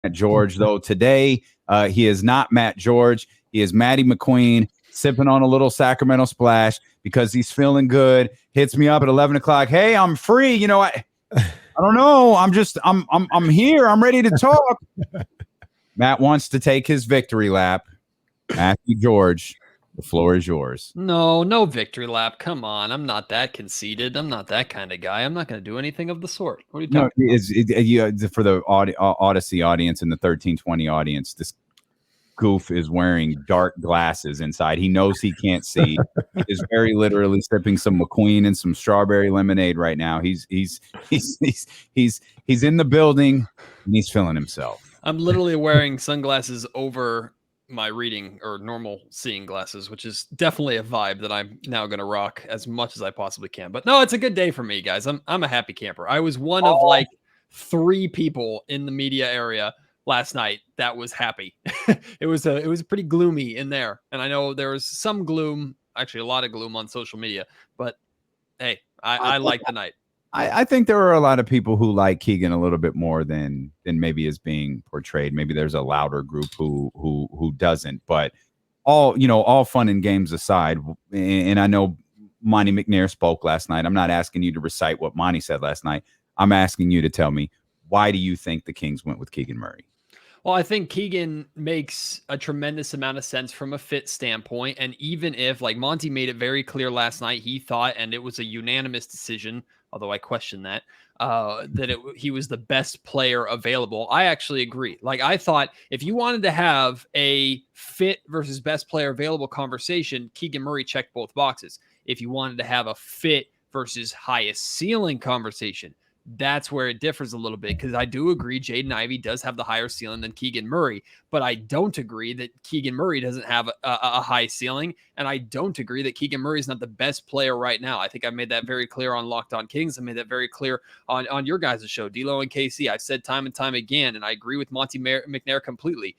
Matt George, though. Today, he is not Matt George. He is Matty McQueen sipping on a little Sacramento splash because he's feeling good. Hits me up at 11 o'clock. Hey, I'm free. I don't know. I'm here. I'm ready to talk. Matt wants to take his victory lap. Matthew George, the floor is yours. No victory lap. Come on. I'm not that conceited. I'm not that kind of guy. I'm not going to do anything of the sort. What are you talking about? For the Odyssey audience and the 1320 audience, this goof is wearing dark glasses inside. He knows he can't see. He is very literally sipping some McQueen and some strawberry lemonade right now. He's in the building and he's feeling himself. I'm literally wearing sunglasses over my reading or normal seeing glasses, which is definitely a vibe that I'm now going to rock as much as I possibly can. But no, it's a good day for me, guys. I'm a happy camper. I was one of like 3 people in the media area last night that was happy. it was pretty gloomy in there, and I know there was some gloom, actually a lot of gloom on social media, but hey, I like the night. I think there are a lot of people who like Keegan a little bit more than maybe is being portrayed. Maybe there's a louder group who doesn't. But all fun and games aside, and I know Monty McNair spoke last night. I'm not asking you to recite what Monty said last night. I'm asking you to tell me, why do you think the Kings went with Keegan Murray? Well, I think Keegan makes a tremendous amount of sense from a fit standpoint. And even if, like Monty made it very clear last night, he thought, and it was a unanimous decision, although I question that, he was the best player available. I actually agree. Like, I thought if you wanted to have a fit versus best player available conversation, Keegan Murray checked both boxes. If you wanted to have a fit versus highest ceiling conversation, that's where it differs a little bit, because I do agree Jaden Ivey does have the higher ceiling than Keegan Murray, but I don't agree that Keegan Murray doesn't have a high ceiling, and I don't agree that Keegan Murray is not the best player right now. I think I made that very clear on Locked On Kings. I made that very clear on your guys' show, D'Lo and KC. I've said time and time again, and I agree with Monty McNair completely.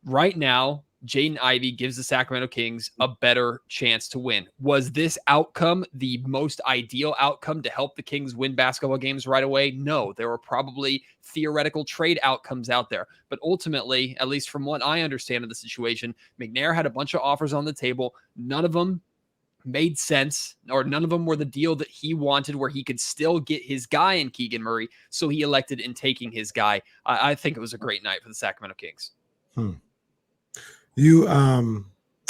Right now, Jaden Ivey gives the Sacramento Kings a better chance to win. Was this outcome the most ideal outcome to help the Kings win basketball games right away? No, there were probably theoretical trade outcomes out there. But ultimately, at least from what I understand of the situation, McNair had a bunch of offers on the table. None of them made sense, or none of them were the deal that he wanted, where he could still get his guy in Keegan Murray. So he elected in taking his guy. I think it was a great night for the Sacramento Kings. It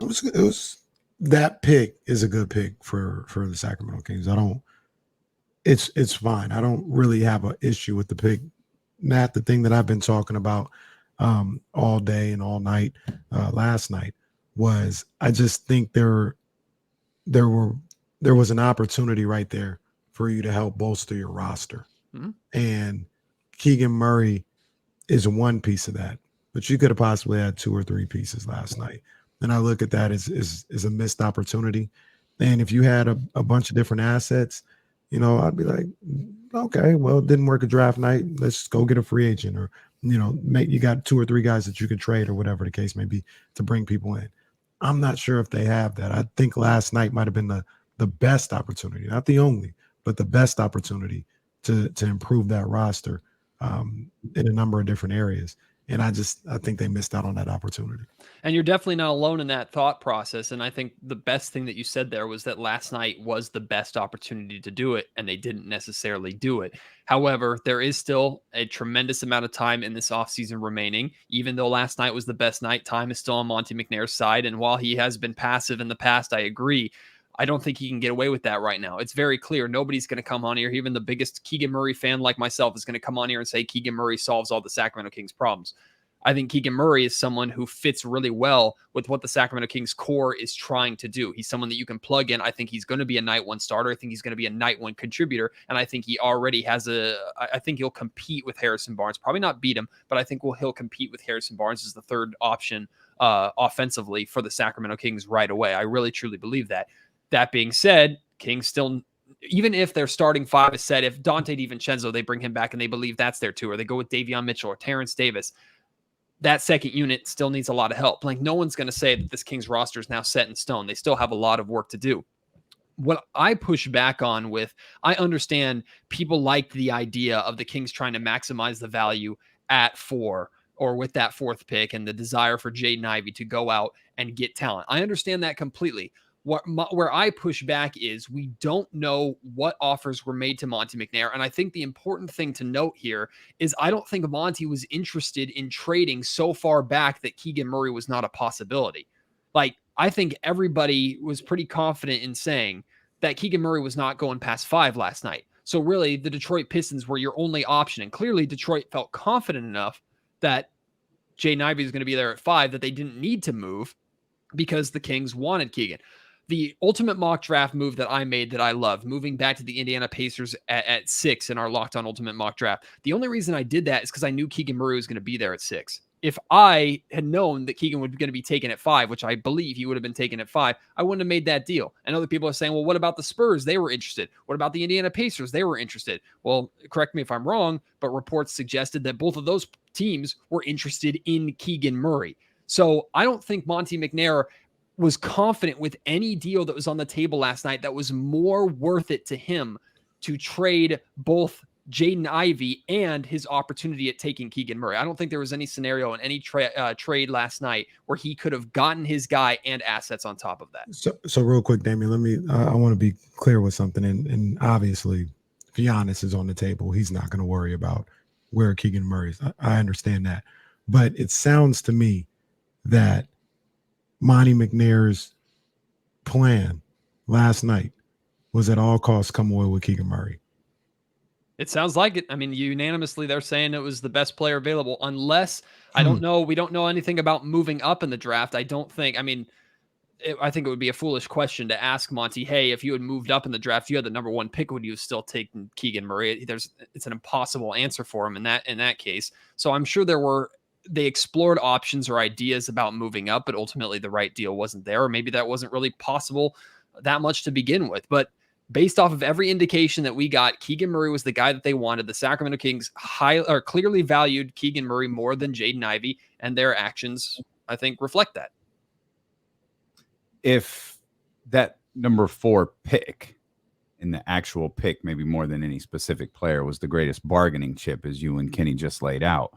was that pick is a good pick for the Sacramento Kings. It's fine. I don't really have an issue with the pick. Matt, the thing that I've been talking about all day and all night last night was, I just think there was an opportunity right there for you to help bolster your roster. Mm-hmm. And Keegan Murray is one piece of that. But you could have possibly had 2 or 3 pieces last night. And I look at that as a missed opportunity. And if you had a bunch of different assets, I'd be like, okay, well, it didn't work a draft night. Let's go get a free agent, or, you got 2 or 3 guys that you could trade, or whatever the case may be, to bring people in. I'm not sure if they have that. I think last night might have been the best opportunity, not the only, but the best opportunity to improve that roster in a number of different areas. And I think they missed out on that opportunity. And you're definitely not alone in that thought process. And I think the best thing that you said there was that last night was the best opportunity to do it, and they didn't necessarily do it. However, there is still a tremendous amount of time in this offseason remaining. Even though last night was the best night, time is still on Monty McNair's side. And while he has been passive in the past, I agree, I don't think he can get away with that right now. It's very clear. Nobody's going to come on here. Even the biggest Keegan Murray fan like myself is going to come on here and say Keegan Murray solves all the Sacramento Kings problems. I think Keegan Murray is someone who fits really well with what the Sacramento Kings core is trying to do. He's someone that you can plug in. I think he's going to be a night one starter. I think he's going to be a night one contributor. And I think he already has I think he'll compete with Harrison Barnes. Probably not beat him, but I think he'll compete with Harrison Barnes as the third option offensively for the Sacramento Kings right away. I really, truly believe that. That being said, Kings still, even if their starting 5 is set, if Dante DiVincenzo, they bring him back and they believe that's their 2, or they go with Davion Mitchell or Terrence Davis, that second unit still needs a lot of help. Like, no one's going to say that this Kings roster is now set in stone. They still have a lot of work to do. What I push back on with, I understand people like the idea of the Kings trying to maximize the value at 4 or with that 4th pick and the desire for Jaden Ivey to go out and get talent. I understand that completely. Where I push back is we don't know what offers were made to Monte McNair. And I think the important thing to note here is I don't think Monte was interested in trading so far back that Keegan Murray was not a possibility. Like, I think everybody was pretty confident in saying that Keegan Murray was not going past 5 last night. So really, the Detroit Pistons were your only option. And clearly, Detroit felt confident enough that Jaden Ivey was going to be there at 5 that they didn't need to move because the Kings wanted Keegan. The ultimate mock draft move that I made that I loved, moving back to the Indiana Pacers at 6 in our Locked On Ultimate mock draft. The only reason I did that is because I knew Keegan Murray was going to be there at 6. If I had known that Keegan was going to be taken at 5, which I believe he would have been taken at 5, I wouldn't have made that deal. And other people are saying, well, what about the Spurs? They were interested. What about the Indiana Pacers? They were interested. Well, correct me if I'm wrong, but reports suggested that both of those teams were interested in Keegan Murray. So I don't think Monte McNair was confident with any deal that was on the table last night that was more worth it to him to trade both Jaden Ivey and his opportunity at taking Keegan Murray. I don't think there was any scenario in any trade last night where he could have gotten his guy and assets on top of that. So real quick, Damian, I want to be clear with something. And obviously, if Giannis is on the table, he's not going to worry about where Keegan Murray is. I understand that. But it sounds to me that Monte McNair's plan last night was at all costs come away with Keegan Murray. It sounds like it. I mean, unanimously, they're saying it was the best player available, unless I don't know. We don't know anything about moving up in the draft. I don't think. I mean, I think it would be a foolish question to ask Monty, hey, if you had moved up in the draft, you had the number 1 pick, would you have still taken Keegan Murray? It's an impossible answer for him in that case. So I'm sure they explored options or ideas about moving up, but ultimately the right deal wasn't there. Or maybe that wasn't really possible that much to begin with. But based off of every indication that we got, Keegan Murray was the guy that they wanted. The Sacramento Kings clearly valued Keegan Murray more than Jaden Ivey, and their actions, I think, reflect that. If that number 4 pick in the actual pick, maybe more than any specific player, was the greatest bargaining chip, as you and Kenny just laid out,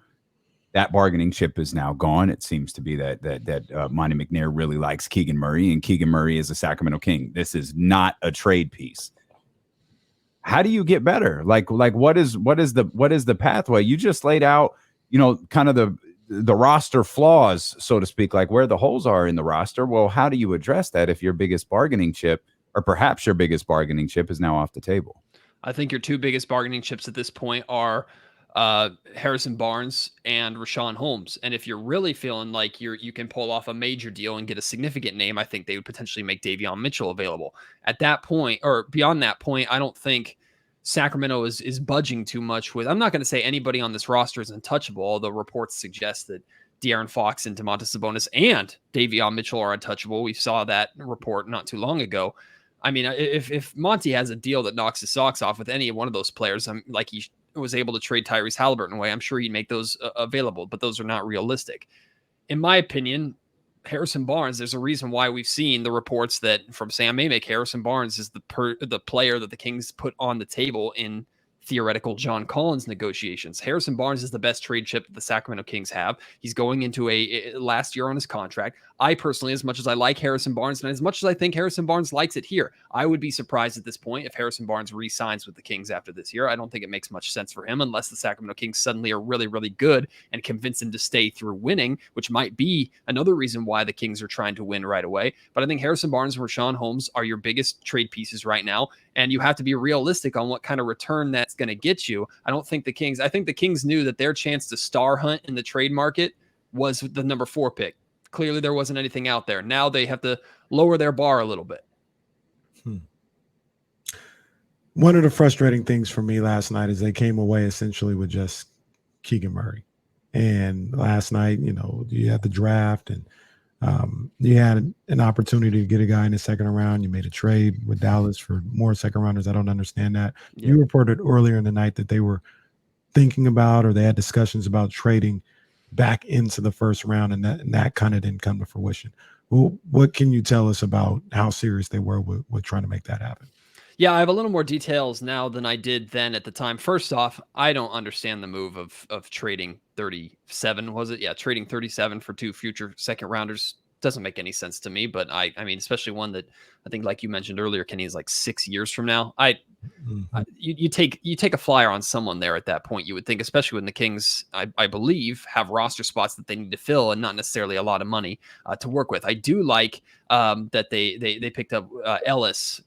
that bargaining chip is now gone. It seems to be that Monte McNair really likes Keegan Murray, and Keegan Murray is a Sacramento King. This is not a trade piece. How do you get better? Like what is the pathway? You just laid out, kind of the roster flaws, so to speak, like where the holes are in the roster. Well, how do you address that if your biggest bargaining chip, or perhaps your biggest bargaining chip, is now off the table? I think your 2 biggest bargaining chips at this point are Harrison Barnes and Rashawn Holmes. And if you're really feeling like you can pull off a major deal and get a significant name, I think they would potentially make Davion Mitchell available. At that point, or beyond that point, I don't think Sacramento is budging too much with. I'm not going to say anybody on this roster is untouchable, although reports suggest that De'Aaron Fox and Domantas Sabonis and Davion Mitchell are untouchable. We saw that report not too long ago. I mean, if Monty has a deal that knocks his socks off with any one of those players, like he was able to trade Tyrese Halliburton away, I'm sure he'd make those available, but those are not realistic. In my opinion, Harrison Barnes, there's a reason why we've seen the reports that from Sam Amick, Harrison Barnes is the player that the Kings put on the table in theoretical John Collins negotiations. Harrison Barnes is the best trade chip that the Sacramento Kings have. He's going into a last year on his contract. I personally, as much as I like Harrison Barnes and as much as I think Harrison Barnes likes it here, I would be surprised at this point if Harrison Barnes re-signs with the Kings after this year. I don't think it makes much sense for him unless the Sacramento Kings suddenly are really, really good and convince him to stay through winning, which might be another reason why the Kings are trying to win right away. But I think Harrison Barnes and Rashawn Holmes are your biggest trade pieces right now, and you have to be realistic on what kind of return that's going to get you. I think the Kings knew that their chance to star hunt in the trade market was the number 4 pick. Clearly there wasn't anything out there. Now they have to lower their bar a little bit. One of the frustrating things for me last night is they came away essentially with just Keegan Murray. And last night, you had the draft and you had an opportunity to get a guy in the second round. You made a trade with Dallas for more second rounders. I don't understand that. Yeah. You reported earlier in the night that they were thinking about, or they had discussions about trading back into the first round, and that kind of didn't come to fruition. Well, what can you tell us about how serious they were with trying to make that happen? Yeah, I have a little more details now than I did then at the time. First off, I don't understand the move of trading 37, was it? Yeah, trading 37 for 2 future second rounders doesn't make any sense to me, but I mean, especially one that I think, like you mentioned earlier, Kenny, is like 6 years from now. Mhm. You take a flyer on someone there at that point. You would think, especially when the Kings, I believe, have roster spots that they need to fill and not necessarily a lot of money to work with. I do like that they picked up Ellis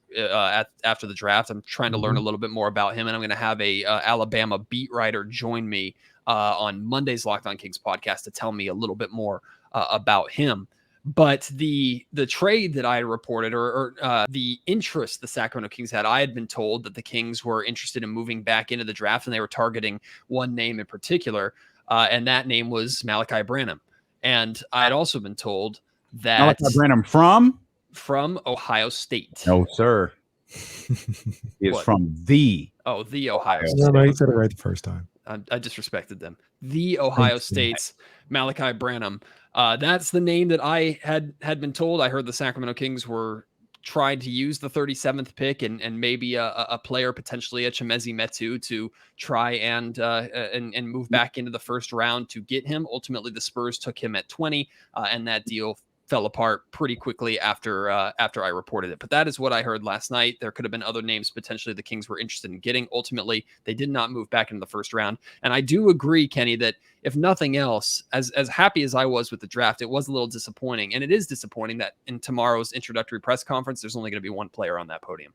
after the draft. I'm trying to learn a little bit more about him, and I'm going to have a Alabama beat writer join me on Monday's Locked On Kings podcast to tell me a little bit more about him. But the trade that I had reported, or the interest the Sacramento Kings had, I had been told that the Kings were interested in moving back into the draft, and they were targeting one name in particular, and that name was Malachi Branham. And I had also been told that Malachi Branham from Ohio State. No, sir. He is What? from the Ohio State. No, you said it right the first time. I disrespected them. The Ohio State's Malachi Branham. That's the name that I had been told. I heard the Sacramento Kings were trying to use the 37th pick and maybe a player, potentially a Chimezi Metu, to try and move back into the first round to get him. Ultimately, the Spurs took him at 20, and that deal fell apart pretty quickly after I reported it. But that is what I heard last night. There could have been other names potentially the Kings were interested in getting. Ultimately, they did not move back into the first round. And I do agree, Kenny, that if nothing else, as happy as I was with the draft, it was a little disappointing. And it is disappointing that in tomorrow's introductory press conference, there's only going to be one player on that podium.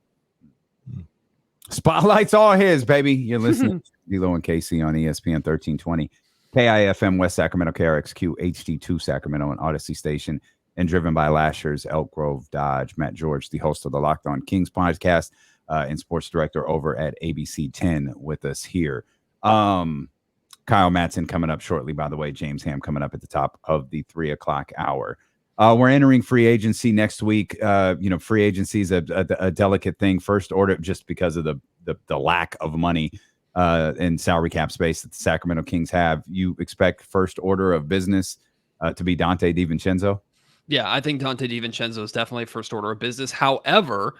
Spotlight's all his, baby. You're listening to D-Lo and KC on ESPN 1320, KIFM West Sacramento, KRXQ HD2 Sacramento, and Odyssey Station, and driven by Lashers, Elk Grove, Dodge. Matt George, the host of the Locked On Kings podcast and sports director over at ABC 10 with us here. Kyle Matson coming up shortly, by the way. James Ham coming up at the top of the 3 o'clock hour. We're entering free agency next week. Free agency is a delicate thing. First order, just because of the lack of money and salary cap space that the Sacramento Kings have. You expect first order of business to be Donte DiVincenzo? Yeah, I think Donte DiVincenzo is definitely first order of business. However,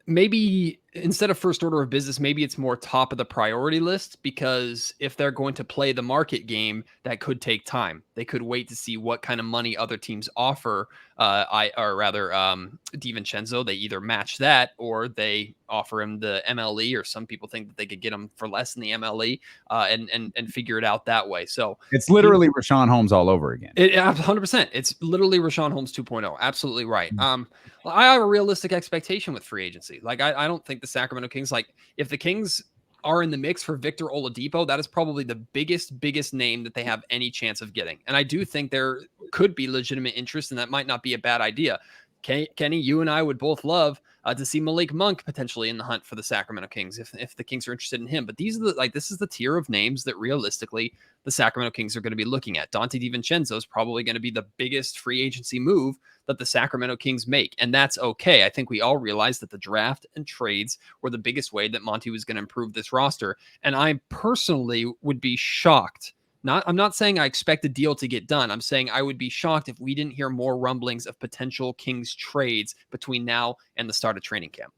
maybe instead of first order of business, maybe it's more top of the priority list, because if they're going to play the market game, that could take time. They could wait to see what kind of money other teams offer, DiVincenzo. They either match that or they offer him the MLE, or some people think that they could get him for less than the MLE and figure it out that way. So it's literally Rashawn Holmes all over again. 100%. It's literally Rashawn Holmes 2.0. Absolutely right. I have a realistic expectation with free agency. Like, I don't think the Sacramento Kings, like, if the Kings are in the mix for Victor Oladipo, that is probably the biggest name that they have any chance of getting. And I do think there could be legitimate interest, and that might not be a bad idea. Kenny, you and I would both love to see Malik Monk potentially in the hunt for the Sacramento Kings if the Kings are interested in him. But this is the tier of names that realistically the Sacramento Kings are going to be looking at. Donte DiVincenzo is probably going to be the biggest free agency move that the Sacramento Kings make, and that's okay. I think we all realize that the draft and trades were the biggest way that Monty was going to improve this roster, and I personally would be shocked. I'm not saying I expect a deal to get done. I'm saying I would be shocked if we didn't hear more rumblings of potential Kings trades between now and the start of training camp.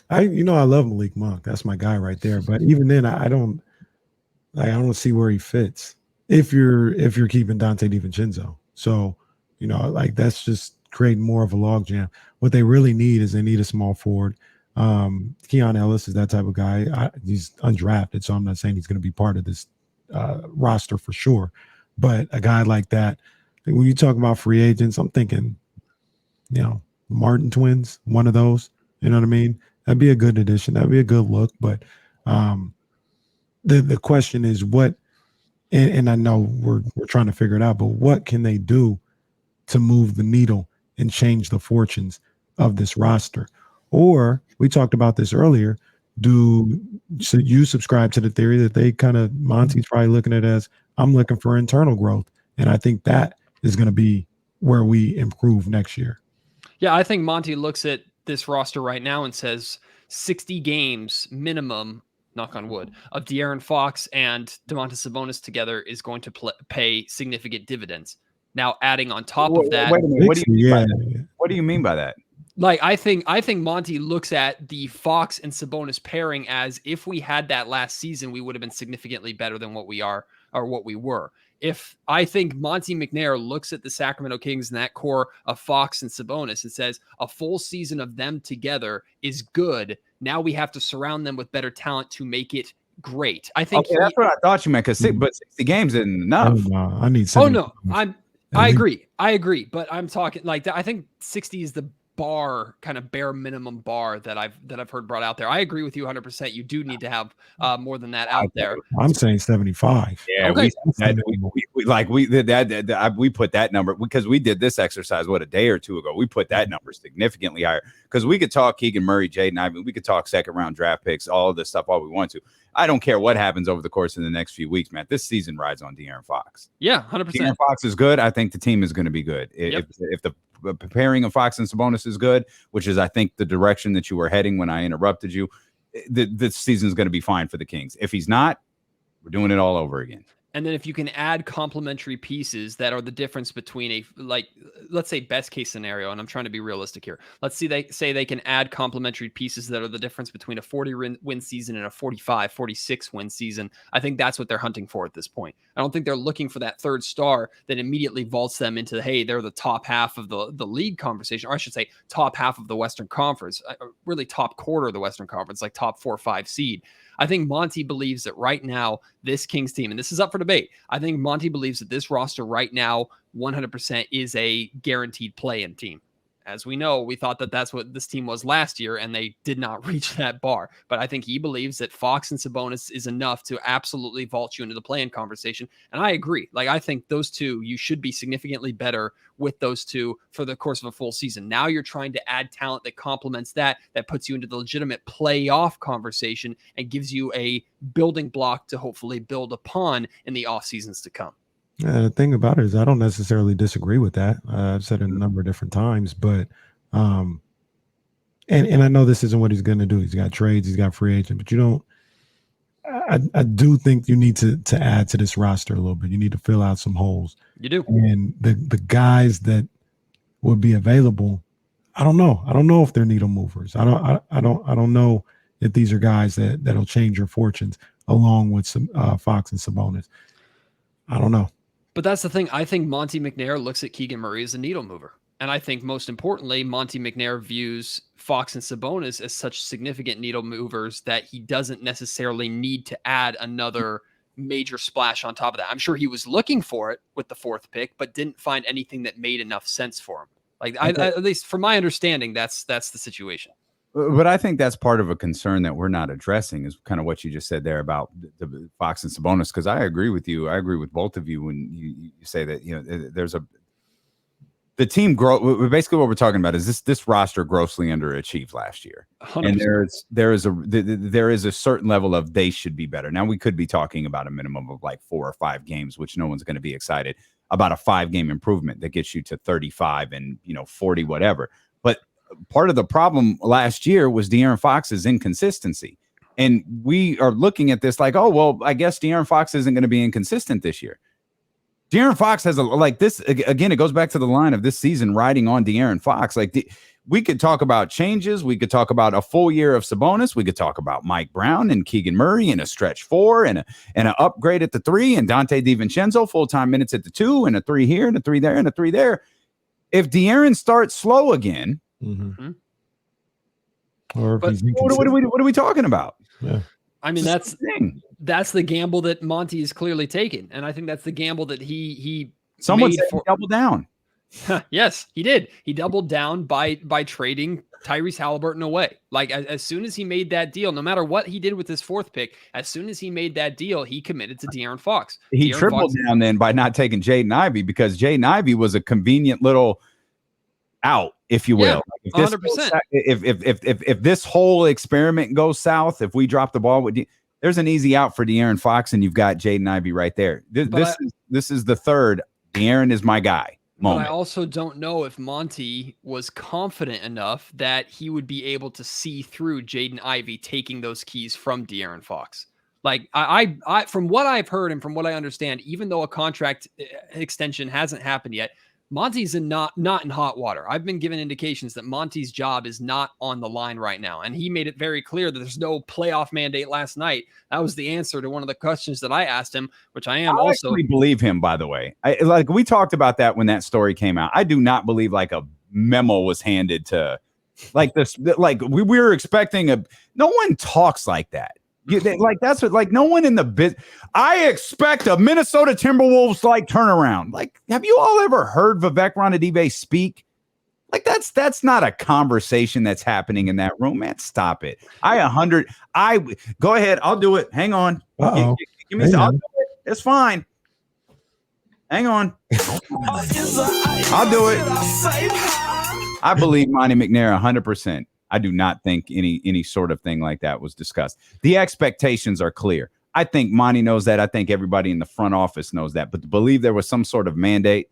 I love Malik Monk. That's my guy right there. But even then, I don't see where he fits if you're keeping Donte DiVincenzo. So, that's just creating more of a logjam. What they really need is a small forward. Keon Ellis is that type of guy. He's undrafted, so I'm not saying he's going to be part of this roster for sure. But a guy like that, when you talk about free agents, I'm thinking, Martin twins, one of those. You know what I mean? That'd be a good addition. That'd be a good look. But the question is what, and I know we're trying to figure it out, but what can they do to move the needle and change the fortunes of this roster? Or we talked about this earlier. So you subscribe to the theory that they Monty's probably looking at it as, I'm looking for internal growth. And I think that is going to be where we improve next year. Yeah, I think Monty looks at this roster right now and says 60 games minimum, knock on wood, of De'Aaron Fox and Domantas Sabonis together is going to pay significant dividends. Now, adding on top of that, wait a minute, what do you mean by that? Like I think Monty looks at the Fox and Sabonis pairing as if we had that last season, we would have been significantly better than what we are or what we were. If I think Monty McNair looks at the Sacramento Kings and that core of Fox and Sabonis and says a full season of them together is good. Now we have to surround them with better talent to make it great. I think that's what I thought you meant. But 60 games isn't enough. I need. Oh no, I agree. But I'm talking like I think 60 is the bar, kind of bare minimum bar that I've heard brought out there. I agree with you 100%. You do need to have more than that out there. I'm saying 75. Yeah, okay. we put that number because we did this exercise a day or two ago. We put that number significantly higher because we could talk Keegan Murray, Jaden Ivey, we could talk second round draft picks, all of this stuff all we want to. I don't care what happens over the course of the next few weeks, man. This season rides on De'Aaron Fox. Yeah, 100%. De'Aaron Fox is good. I think the team is going to be good. Yep. If the pairing of Fox and Sabonis is good, which is I think the direction that you were heading when I interrupted you, this season is going to be fine for the Kings. If he's not, we're doing it all over again. And then if you can add complementary pieces that are the difference between let's say best case scenario, and I'm trying to be realistic here. Let's see, they can add complementary pieces that are the difference between a 40 win season and a 45, 46 win season. I think that's what they're hunting for at this point. I don't think they're looking for that third star that immediately vaults them into, hey, they're the top half of the league conversation, or I should say top half of the Western Conference, really top quarter of the Western Conference, like top 4 or 5 seed. I think Monty believes that right now, this Kings team, and this is up for debate, I think Monty believes that this roster right now, 100% is a guaranteed play-in team. As we know, we thought that that's what this team was last year, and they did not reach that bar. But I think he believes that Fox and Sabonis is enough to absolutely vault you into the play-in conversation. And I agree. Like, I think those two, you should be significantly better with those two for the course of a full season. Now you're trying to add talent that complements that puts you into the legitimate playoff conversation and gives you a building block to hopefully build upon in the off seasons to come. The thing about it is I don't necessarily disagree with that. I've said it a number of different times, but and I know this isn't what he's going to do. He's got trades, he's got free agent, but I do think you need to add to this roster a little bit. You need to fill out some holes. You do. And the guys that would be available, I don't know. I don't know if they're needle movers. I don't know if these are guys that'll change your fortunes along with some Fox and Sabonis. I don't know. But that's the thing. I think Monty McNair looks at Keegan Murray as a needle mover. And I think most importantly, Monty McNair views Fox and Sabonis as such significant needle movers that he doesn't necessarily need to add another major splash on top of that. I'm sure he was looking for it with the 4th pick, but didn't find anything that made enough sense for him. Like, at least from my understanding, that's the situation. But I think that's part of a concern that we're not addressing is kind of what you just said there about the Fox and Sabonis, because I agree with you. I agree with both of you when you say that, there's the team grow. Basically what we're talking about is this roster grossly underachieved last year. 100%. And there is a certain level of they should be better. Now we could be talking about a minimum of like 4 or 5 games, which no one's going to be excited about, a 5-game improvement that gets you to 35 and 40, whatever. But part of the problem last year was De'Aaron Fox's inconsistency. And we are looking at this like, oh, well, I guess De'Aaron Fox isn't going to be inconsistent this year. De'Aaron Fox has this, again, it goes back to the line of this season riding on De'Aaron Fox. We could talk about changes. We could talk about a full year of Sabonis. We could talk about Mike Brown and Keegan Murray and a stretch 4 and an upgrade at the 3 and Dante DiVincenzo full-time minutes at the 2 and a 3 here and a 3 there and a 3 there. If De'Aaron starts slow again, mm-hmm. Or what are we talking about? Yeah. I mean, that's the gamble that Monty is clearly taking, and I think that's the gamble that he someone said he doubled down. Yes, he did. He doubled down by trading Tyrese Halliburton away. Like as soon as he made that deal, no matter what he did with his 4th pick, as soon as he made that deal, he committed to De'Aaron Fox. He tripled down then by not taking Jaden Ivey, because Jaden Ivey was a convenient little out, if you will. Yeah, 100%. If this whole experiment goes south, if we drop the ball, there's an easy out for De'Aaron Fox, and you've got Jaden Ivey right there. This is the third. De'Aaron is my guy moment. But I also don't know if Monty was confident enough that he would be able to see through Jaden Ivey taking those keys from De'Aaron Fox. Like I from what I've heard and from what I understand, even though a contract extension hasn't happened yet, Monty's not in hot water. I've been given indications that Monty's job is not on the line right now. And he made it very clear that there's no playoff mandate last night. That was the answer to one of the questions that I asked him, which I also actually believe him, by the way. We talked about that when that story came out. I do not believe like a memo was handed to like this. Like we were expecting no one talks like that. That's what, like, no one in the business. I expect a Minnesota Timberwolves like turnaround. Like, have you all ever heard Vivek Ranadive speak? Like, that's not a conversation that's happening in that room, man. Stop it. Go ahead. I'll do it. Hang on. Give me. I'll do it. It's fine. Hang on. I'll do it. I believe Monty McNair 100%. I do not think any sort of thing like that was discussed. The expectations are clear. I think Monty knows that. I think everybody in the front office knows that. But to believe there was some sort of mandate,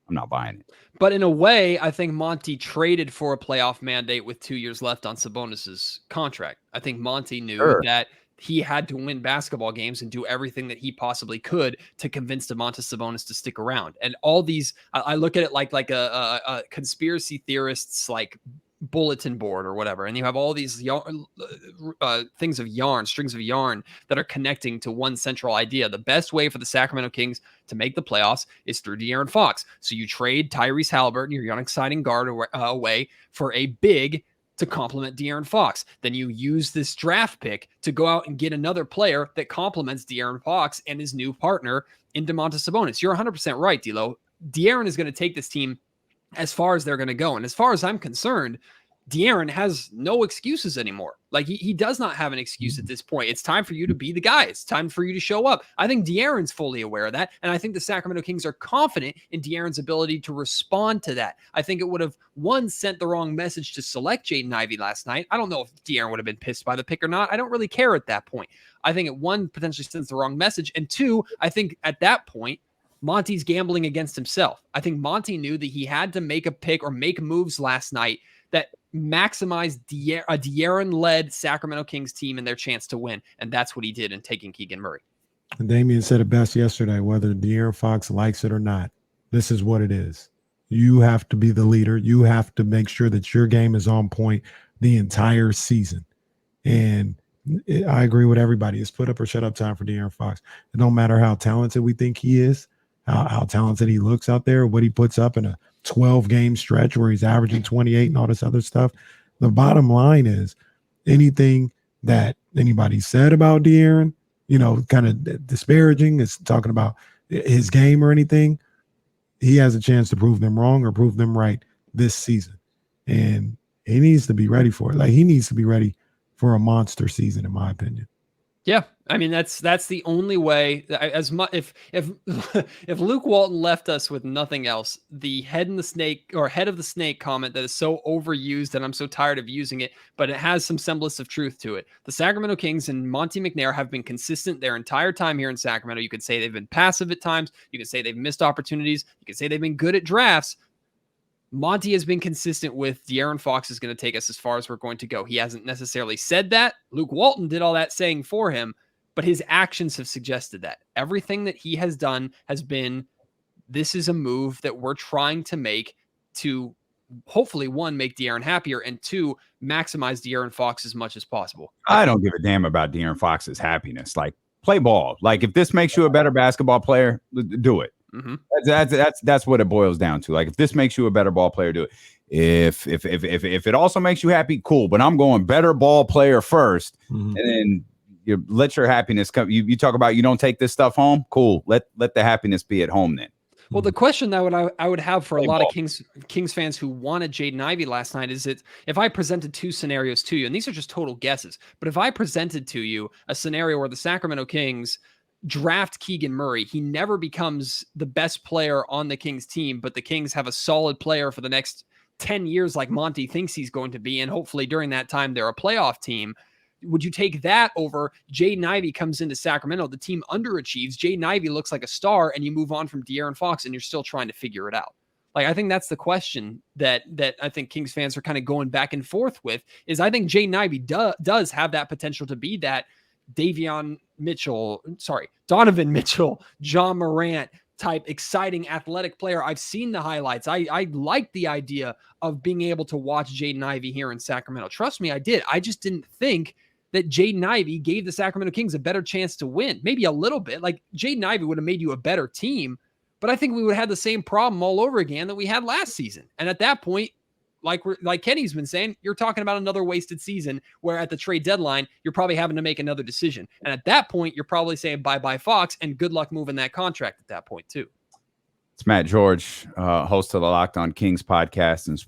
I'm not buying it. But in a way, I think Monty traded for a playoff mandate with 2 years left on Sabonis's contract. I think Monty knew that he had to win basketball games and do everything that he possibly could to convince Domantas Sabonis to stick around. And all these, I look at it like a conspiracy theorists like bulletin board or whatever, and you have all these strings of yarn that are connecting to one central idea. The best way for the Sacramento Kings to make the playoffs is through De'Aaron Fox. So you trade Tyrese Halliburton, your young exciting guard, away for a big to complement De'Aaron Fox. Then you use this draft pick to go out and get another player that complements De'Aaron Fox and his new partner in Domantas Sabonis. You're 100% right, D'Lo. De'Aaron is going to take this team as far as they're going to go. And as far as I'm concerned, De'Aaron has no excuses anymore. Like he does not have an excuse at this point. It's time for you to be the guy. It's time for you to show up. I think De'Aaron's fully aware of that. And I think the Sacramento Kings are confident in De'Aaron's ability to respond to that. I think it would have, one, sent the wrong message to select Jaden Ivey last night. I don't know if De'Aaron would have been pissed by the pick or not. I don't really care at that point. I think it, one, potentially sends the wrong message. And two, I think at that point, Monty's gambling against himself. I think Monty knew that he had to make a pick or make moves last night that maximized a De'Aaron-led Sacramento Kings team and their chance to win. And that's what he did in taking Keegan Murray. And Damian said it best yesterday, whether De'Aaron Fox likes it or not, this is what it is. You have to be the leader. You have to make sure that your game is on point the entire season. And I agree with everybody. It's put up or shut up time for De'Aaron Fox. It don't matter how talented we think he is, how talented he looks out there, what he puts up in a 12-game stretch where he's averaging 28 and all this other stuff. The bottom line is anything that anybody said about De'Aaron, kind of disparaging, is talking about his game or anything, he has a chance to prove them wrong or prove them right this season. And he needs to be ready for it. Like, he needs to be ready for a monster season, in my opinion. Yeah, I mean that's the only way. As much if Luke Walton left us with nothing else, the head of the snake comment that is so overused and I'm so tired of using it, but it has some semblance of truth to it. The Sacramento Kings and Monty McNair have been consistent their entire time here in Sacramento. You could say they've been passive at times. You could say they've missed opportunities. You could say they've been good at drafts. Monty has been consistent with De'Aaron Fox is going to take us as far as we're going to go. He hasn't necessarily said that. Luke Walton did all that saying for him, but his actions have suggested that. Everything that he has done has been, this is a move that we're trying to make to hopefully, one, make De'Aaron happier, and two, maximize De'Aaron Fox as much as possible. I don't give a damn about De'Aaron Fox's happiness. Like, play ball. Like, if this makes you a better basketball player, do it. Mm-hmm. That's what it boils down to. Like, if this makes you a better ball player, do it. If it also makes you happy, cool. But I'm going better ball player first, and then you let your happiness come. You talk about you don't take this stuff home, cool. Let the happiness be at home then. Well, the question that I would have for a lot of Kings fans who wanted Jaden Ivey last night is that if I presented two scenarios to you, and these are just total guesses, but if I presented to you a scenario where the Sacramento Kings draft Keegan Murray, he never becomes the best player on the Kings team, but the Kings have a solid player for the next 10 years like Monty thinks he's going to be, and hopefully during that time they're a playoff team. Would you take that over Jaden Ivey comes into Sacramento, the team underachieves, Jaden Ivey looks like a star, and you move on from De'Aaron Fox and you're still trying to figure it out? Like, I think that's the question that I think Kings fans are kind of going back and forth with, is I think Jaden Ivey does have that potential to be that Donovan Mitchell, John Morant, type exciting athletic player. I've seen the highlights. I like the idea of being able to watch Jaden Ivey here in Sacramento. Trust me, I did. I just didn't think that Jaden Ivey gave the Sacramento Kings a better chance to win. Maybe a little bit. Like Jaden Ivey would have made you a better team, but I think we would have had the same problem all over again that we had last season. And at that point, like Kenny's been saying, you're talking about another wasted season where at the trade deadline, you're probably having to make another decision. And at that point, you're probably saying bye-bye Fox and good luck moving that contract at that point too. It's Matt George, host of the Locked On Kings podcast and